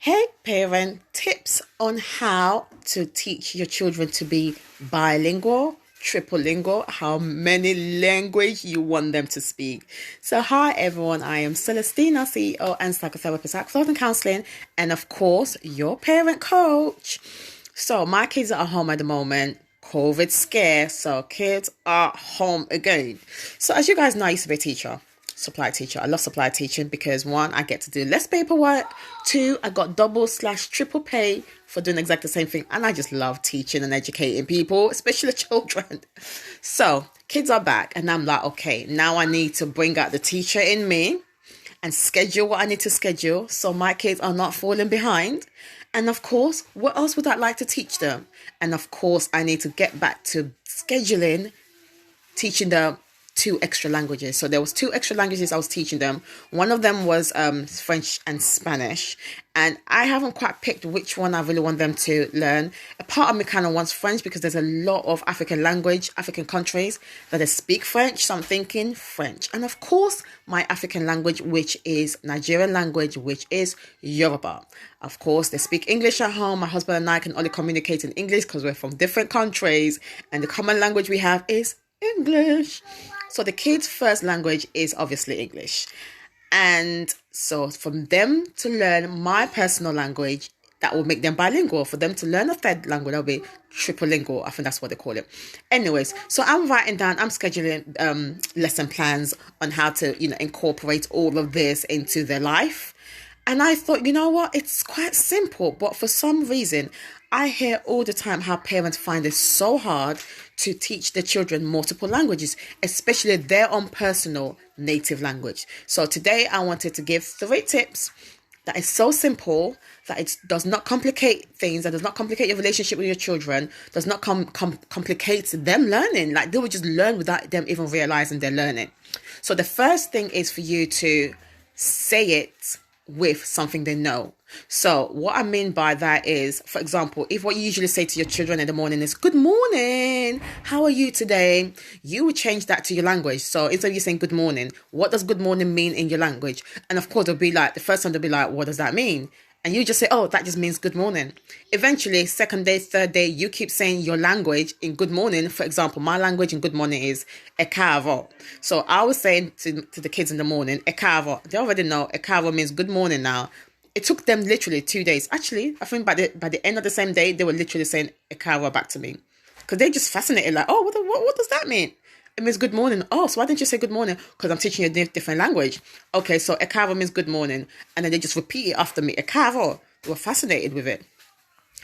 Hey parent, tips on how to teach your children to be bilingual, trilingual, how many language you want them to speak. So hi everyone, I am Celestina, CEO and psychotherapist at Counselling, and of course your parent coach. So my kids are at home at the moment. COVID scare, so kids are home again. So as you guys know, I used to be a teacher, supply teacher. I love supply teaching because one, I get to do less paperwork. Two, I got double/triple pay for doing exactly the same thing. And I just love teaching and educating people, especially children. So kids are back and I'm like, okay, now I need to bring out the teacher in me and schedule what I need to schedule so my kids are not falling behind. And of course, what else would I like to teach them? And of course, I need to get back to scheduling teaching them two extra languages. So there was two extra languages I was teaching them. One of them was French and Spanish, and I haven't quite picked which one I really want them to learn. A part of me kind of wants French because there's a lot of African countries that they speak French, so I'm thinking French. And of course, my African language, which is Nigerian language, which is Yoruba. Of course, they speak English at home. My husband and I can only communicate in English because we're from different countries, and the common language we have is English. So the kids' first language is obviously English. And so from them to learn my personal language, that will make them bilingual. For them to learn a third language, that'll be trilingual. I think that's what they call it. Anyways, so I'm scheduling lesson plans on how to, incorporate all of this into their life. And I thought, you know what? It's quite simple. But for some reason, I hear all the time how parents find it so hard to teach their children multiple languages, especially their own personal native language. So today I wanted to give 3 tips that is so simple that it does not complicate things, that does not complicate your relationship with your children, does not complicate them learning. Like they will just learn without them even realizing they're learning. So the first thing is for you to say it with something they know. So what I mean by that is, for example, if what you usually say to your children in the morning is good morning, how are you today? You would change that to your language. So instead of you saying good morning, what does good morning mean in your language? And of course, they'll be like, the first time they'll be like, what does that mean? And you just say, oh, that just means good morning. Eventually, second day, third day, you keep saying your language in good morning. For example, my language in good morning is ekavo. So I was saying to the kids in the morning, ekavo. They already know ekavo means good morning now. It took them literally 2 days. Actually, I think by the end of the same day, they were literally saying ekavo back to me. Because they're just fascinated, like, oh, what does that mean? It means good morning. Oh, so why didn't you say good morning? Because I'm teaching you a different language. Okay, so ekavo means good morning. And then they just repeat it after me. Ekavo. They were fascinated with it.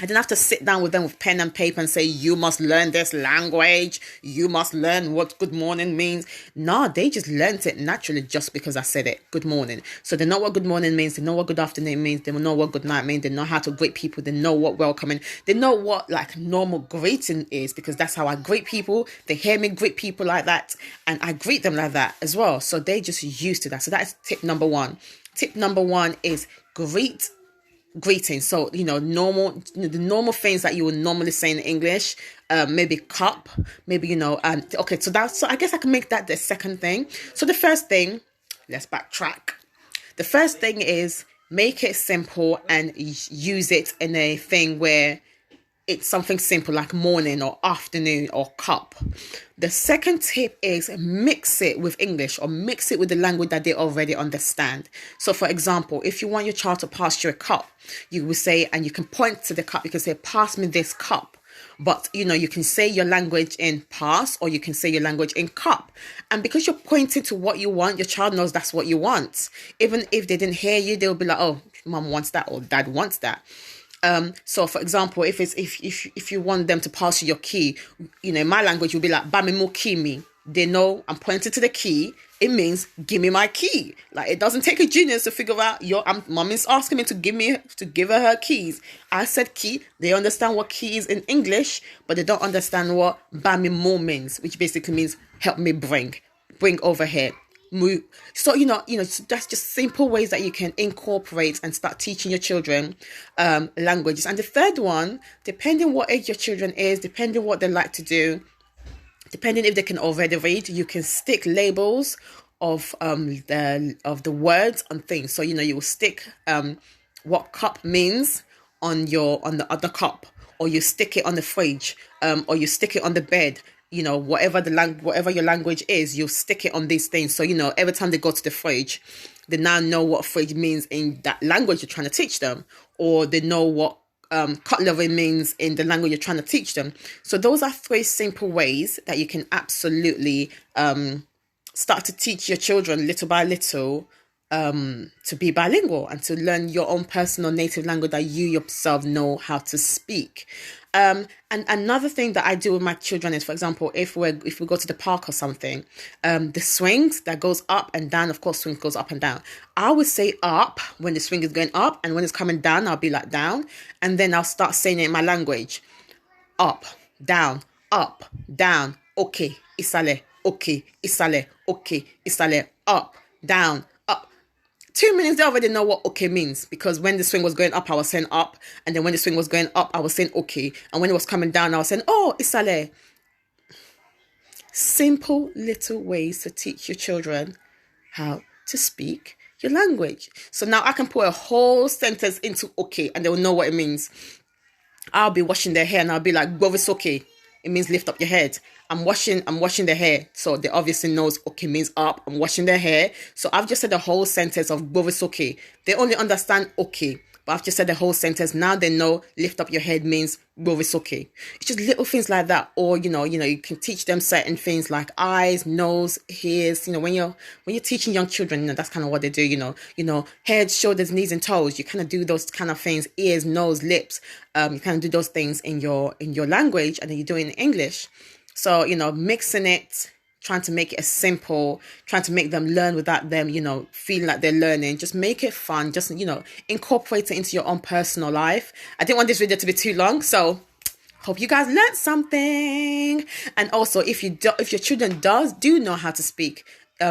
I didn't have to sit down with them with pen and paper and say, you must learn this language. You must learn what good morning means. No, they just learned it naturally just because I said it. Good morning. So they know what good morning means. They know what good afternoon means. They know what good night means. They know how to greet people. They know what welcoming. They know what like normal greeting is because that's how I greet people. They hear me greet people like that. And I greet them like that as well. So they just used to that. So that's tip number 1. Tip number 1 is greetings. So, the normal things that you would normally say in English, maybe cup, maybe, okay, so I guess I can make that the second thing. So the first thing, let's backtrack. The first thing is make it simple and use it in a thing where it's something simple like morning or afternoon or cup. The second tip is mix it with English or mix it with the language that they already understand. So for example, if you want your child to pass you a cup, you will say, and you can point to the cup, you can say, pass me this cup. But, you can say your language in pass or you can say your language in cup. And because you're pointing to what you want, your child knows that's what you want. Even if they didn't hear you, they'll be like, oh, mom wants that or dad wants that. So for example, if you want them to pass you your key, in my language you'll be like "Bami mo key me." They know I'm pointing to the key. It means give me my key. Like it doesn't take a genius to figure out mom is asking me to give her keys. I said key. They understand what key is in English, but they don't understand what "Bami mo" means, which basically means help me bring over here. Move. So so that's just simple ways that you can incorporate and start teaching your children languages. And the third one, depending what age your children is, depending what they like to do, depending if they can already read, you can stick labels of the words on things. So you will stick what cup means on the other cup, or you stick it on the fridge, or you stick it on the bed. Whatever whatever your language is, you stick it on these things. So every time they go to the fridge, they now know what fridge means in that language you're trying to teach them, or they know what cutlery means in the language you're trying to teach them. So those are 3 simple ways that you can absolutely start to teach your children little by little to be bilingual and to learn your own personal native language that you yourself know how to speak. And another thing that I do with my children is, for example, if we go to the park or something, the swings that goes up and down, of course, swing goes up and down. I would say up when the swing is going up, and when it's coming down, I'll be like down, and then I'll start saying it in my language. Up, down, okay, isale, okay, isale, okay, isale, up, down, up. 2 minutes, they already know what okay means, because when the swing was going up, I was saying up, and then when the swing was going up, I was saying okay, and when it was coming down, I was saying, oh, isale. Simple little ways to teach your children how to speak your language. So now I can put a whole sentence into okay, and they will know what it means. I'll be washing their hair, and I'll be like, "Govis okay." It means lift up your head. I'm washing their hair. So they obviously knows okay means up. I'm washing their hair. So I've just said the whole sentence of Govis okay. They only understand okay. But I've just said the whole sentence. Now they know lift up your head means Govis okay. It's just little things like that. Or, you can teach them certain things like eyes, nose, ears. When you're teaching young children, that's kind of what they do, head, shoulders, knees, and toes. You kind of do those kind of things, ears, nose, lips. You kind of do those things in your language, and then you do it in English. So, mixing it, trying to make it as simple, trying to make them learn without them, feeling like they're learning. Just make it fun. Just, incorporate it into your own personal life. I didn't want this video to be too long, so hope you guys learned something. And also, if your children do know how to speak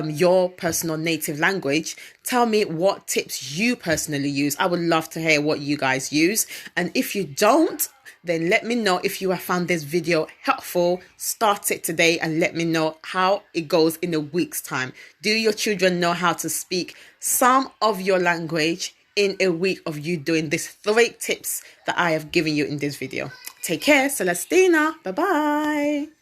your personal native language, tell me what tips you personally use. I would love to hear what you guys use. And if you don't, then let me know. If you have found this video helpful, start it today and let me know how it goes in a week's time. Do your children know how to speak some of your language in a week of you doing these 3 tips that I have given you in this video? Take care. Celestina. Bye-bye.